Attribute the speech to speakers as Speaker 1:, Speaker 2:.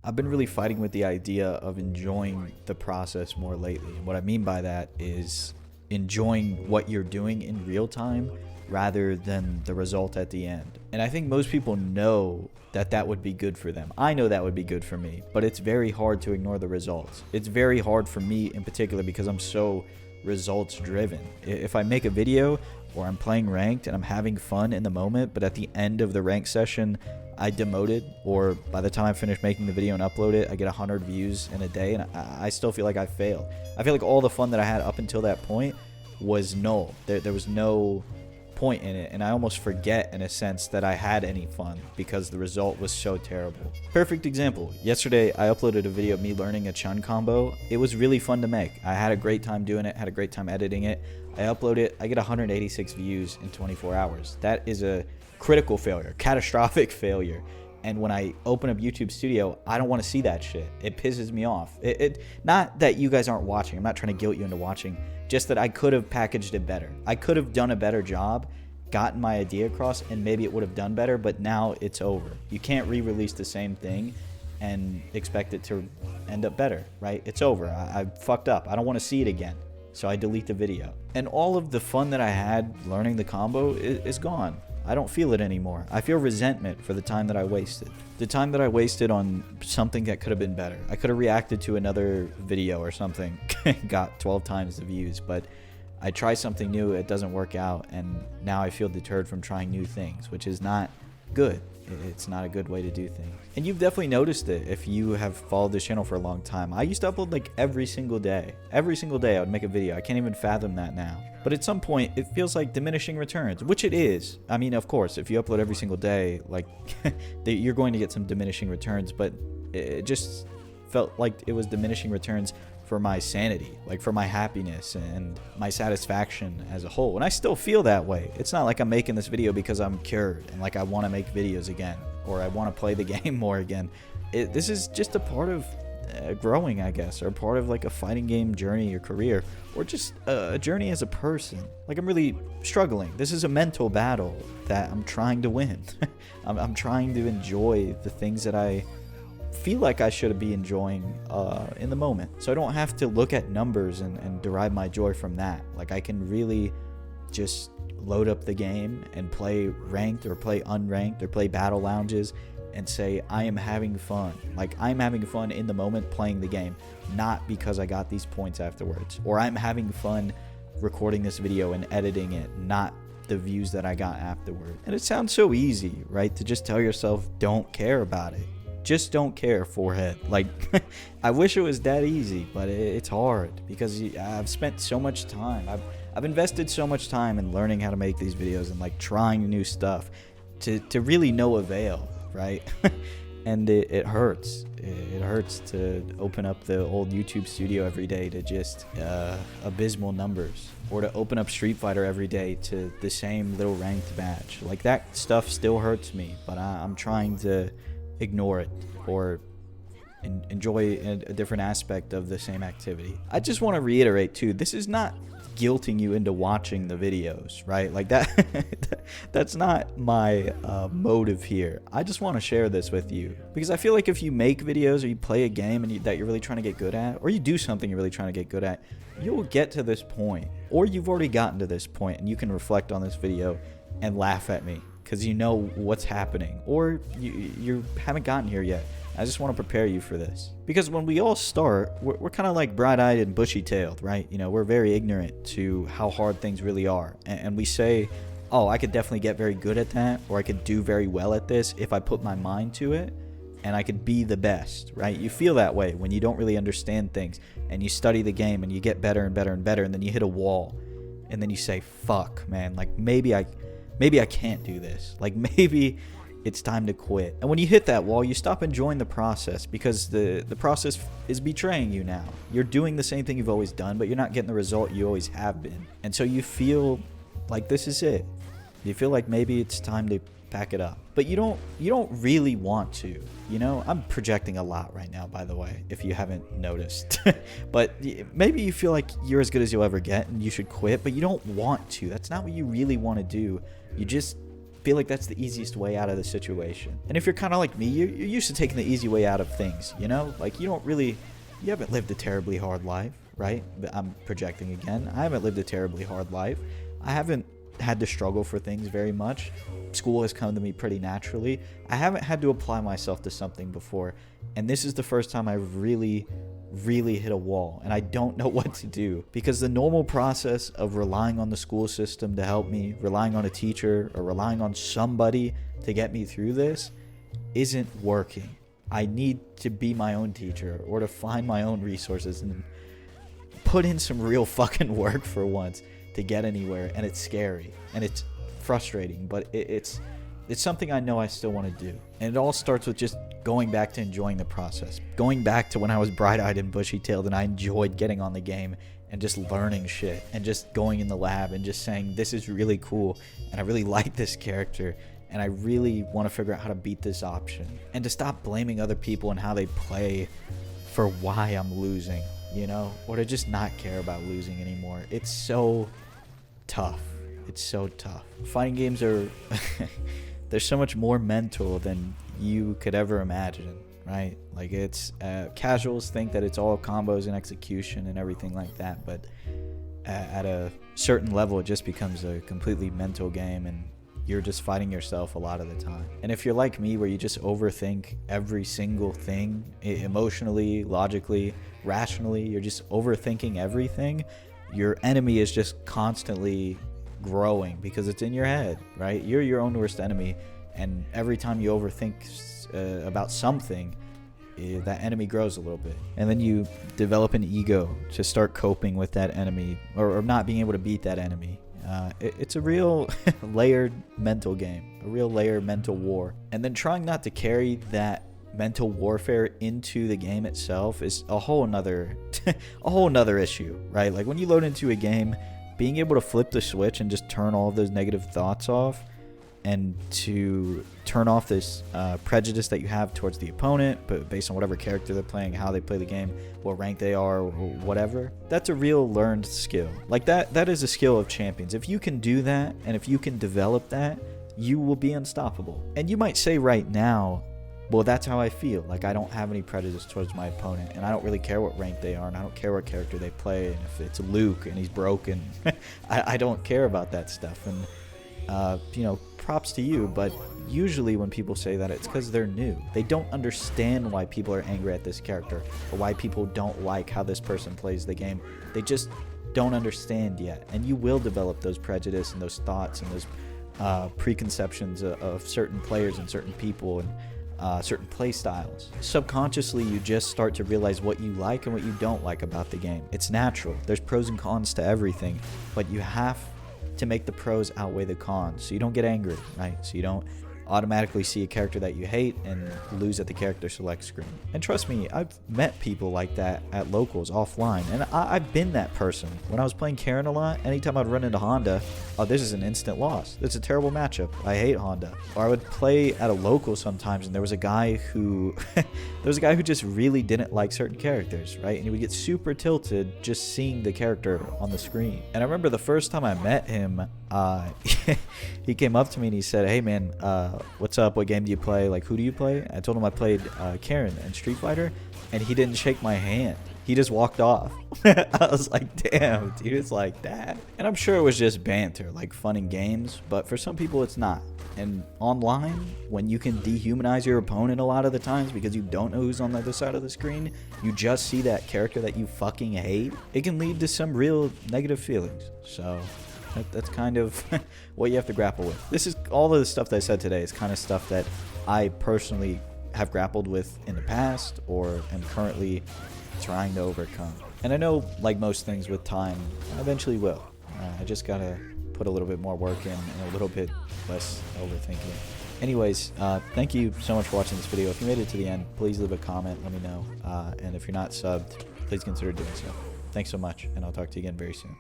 Speaker 1: I've been really fighting with the idea of enjoying the process more lately. And what I mean by that is enjoying what you're doing in real time rather than the result at the end. And I think most people know that that would be good for them. I know that would be good for me, but it's very hard to ignore the results. It's very hard for me in particular because I'm so results driven. If I make a video or I'm playing ranked and I'm having fun in the moment, but at the end of the ranked session I demoted, or by the time I finish making the video and upload it, I get 100 views in a day, and I still feel like I failed. I feel like all the fun that I had up until that point was null. There was no point in it, and I almost forget in a sense that I had any fun because the result was so terrible. Perfect example. Yesterday I uploaded a video of me learning a chun combo. It was really fun to make. I had a great time doing it, had a great time editing it. I upload it, I get 186 views in 24 hours. That is a critical failure, catastrophic failure. And when I open up YouTube Studio, I don't want to see that shit. It pisses me off. Not that you guys aren't watching. I'm not trying to guilt you into watching. Just that I could have packaged it better. I could have done a better job, gotten my idea across, and maybe it would have done better, but now it's over. You can't re-release the same thing and expect it to end up better, right? It's over. I fucked up. I don't want to see it again. So I delete the video. And all of the fun that I had learning the combo is gone. I don't feel it anymore. I feel resentment for the time that I wasted. The time that I wasted on something that could have been better. I could have reacted to another video or something, got 12 times the views, but I try something new, it doesn't work out, and now I feel deterred from trying new things, which is not good. It's not a good way to do things. And you've definitely noticed it if you have followed this channel for a long time. I used to upload like every single day. Every single day I would make a video. I can't even fathom that now. But at some point, it feels like diminishing returns, which it is. I mean, of course, if you upload every single day, like, you're going to get some diminishing returns, but it just felt like it was diminishing returns for my sanity, like for my happiness and my satisfaction as a whole. And I still feel that way. It's not like I'm making this video because I'm cured and like I want to make videos again or I want to play the game more again. This is just a part of growing, I guess, or part of like a fighting game journey or career, or just a journey as a person. Like, I'm really struggling. This is a mental battle that I'm trying to win. I'm trying to enjoy the things that I feel like I should be enjoying in the moment, so I don't have to look at numbers and derive my joy from that. Like, I can really just load up the game and play ranked or play unranked or play battle lounges and say I am having fun. Like, I'm having fun in the moment playing the game, not because I got these points afterwards, or I'm having fun recording this video and editing it, not the views that I got afterward. And it sounds so easy, right, to just tell yourself don't care about it. Just don't care, forehead. Like, I wish it was that easy, but it's hard because I've spent so much time. I've invested so much time in learning how to make these videos and like trying new stuff to really no avail, right? And it hurts. It hurts to open up the old YouTube Studio every day to just abysmal numbers, or to open up Street Fighter every day to the same little ranked match. Like, that stuff still hurts me, but I'm trying to ignore it or enjoy a different aspect of the same activity. I just want to reiterate too, this is not guilting you into watching the videos, right? Like that that's not my motive here. I just want to share this with you because I feel like if you make videos or you play a game and that you're really trying to get good at, or you do something you're really trying to get good at, you'll get to this point, or you've already gotten to this point and you can reflect on this video and laugh at me because you know what's happening, or you haven't gotten here yet. I just want to prepare you for this, because when we all start, we're kind of like bright-eyed and bushy-tailed, right? You know, we're very ignorant to how hard things really are, and we say, oh, I could definitely get very good at that, or I could do very well at this if I put my mind to it, and I could be the best, right? You feel that way when you don't really understand things and you study the game and you get better and better and better, and then you hit a wall and then you say, fuck, man, like maybe I can't do this. Like, maybe it's time to quit. And when you hit that wall, you stop enjoying the process because the process is betraying you now. You're doing the same thing you've always done, but you're not getting the result you always have been. And so you feel like this is it. You feel like maybe it's time to pack it up. But you don't really want to. You know, I'm projecting a lot right now, by the way, if you haven't noticed. But maybe you feel like you're as good as you'll ever get and you should quit, but you don't want to. That's not what you really want to do. You just feel like that's the easiest way out of the situation. And if you're kind of like me, you're used to taking the easy way out of things, you know? Like, you haven't lived a terribly hard life, right? I'm projecting again. I haven't lived a terribly hard life. I haven't had to struggle for things very much. School has come to me pretty naturally. I haven't had to apply myself to something before, and this is the first time I've really hit a wall, and I don't know what to do, because the normal process of relying on the school system to help me, relying on a teacher, or relying on somebody to get me through this isn't working. I need to be my own teacher, or to find my own resources and put in some real fucking work for once to get anywhere. And it's scary and it's frustrating, but it's something I know I still want to do. And it all starts with just going back to enjoying the process, going back to when I was bright-eyed and bushy-tailed and I enjoyed getting on the game and just learning shit and just going in the lab and just saying, this is really cool and I really like this character and I really want to figure out how to beat this option, and to stop blaming other people and how they play for why I'm losing, you know, or to just not care about losing anymore. It's so tough. It's so tough. Fighting games are they're so much more mental than you could ever imagine, right? Like, it's casuals think that it's all combos and execution and everything like that, but at a certain level it just becomes a completely mental game, and you're just fighting yourself a lot of the time. And if you're like me, where you just overthink every single thing, emotionally, logically, rationally, you're just overthinking everything, your enemy is just constantly growing because it's in your head, right? You're your own worst enemy, and every time you overthink about something, that enemy grows a little bit, and then you develop an ego to start coping with that enemy, or not being able to beat that enemy. It's a real layered mental game, a real layered mental war. And then trying not to carry that mental warfare into the game itself is a whole nother issue, right? Like, when you load into a game, being able to flip the switch and just turn all of those negative thoughts off, and to turn off this prejudice that you have towards the opponent, but based on whatever character they're playing, how they play the game, what rank they are, or whatever, that's a real learned skill. Like, that is a skill of champions. If you can do that, and if you can develop that, you will be unstoppable. And you might say right now, well, that's how I feel. Like, I don't have any prejudice towards my opponent, and I don't really care what rank they are, and I don't care what character they play, and if it's Luke and he's broken, I don't care about that stuff. And you know, props to you, but usually when people say that, it's because they're new. They don't understand why people are angry at this character, or why people don't like how this person plays the game. They just don't understand yet. And you will develop those prejudice and those thoughts and those preconceptions of certain players and certain people and certain play styles. Subconsciously, you just start to realize what you like and what you don't like about the game. It's natural. There's pros and cons to everything, but you have to make the pros outweigh the cons, so you don't get angry, right? So you don't automatically see a character that you hate and lose at the character select screen. And trust me, I've met people like that at locals offline, and I've been that person. When I was playing Karen a lot, anytime I'd run into Honda, oh, this is an instant loss. It's a terrible matchup. I hate Honda. Or I would play at a local sometimes, and there was a guy who just really didn't like certain characters, right? And he would get super tilted just seeing the character on the screen. And I remember the first time I met him, he came up to me and he said, "Hey man, what's up? What game do you play? Like, who do you play?" I told him I played Karen in Street Fighter, and he didn't shake my hand. He just walked off. I was like, damn, dude, it's like that. And I'm sure it was just banter, like fun and games, but for some people it's not. And online, when you can dehumanize your opponent a lot of the times because you don't know who's on the other side of the screen, you just see that character that you fucking hate, it can lead to some real negative feelings. So that's kind of what you have to grapple with. This is all of the stuff that I said today is kind of stuff that I personally have grappled with in the past or am currently trying to overcome. And I know, like most things with time, I eventually will. I just gotta put a little bit more work in and a little bit less overthinking. Anyways, thank you so much for watching this video. If you made it to the end, please leave a comment, let me know. And if you're not subbed, please consider doing so. Thanks so much, and I'll talk to you again very soon.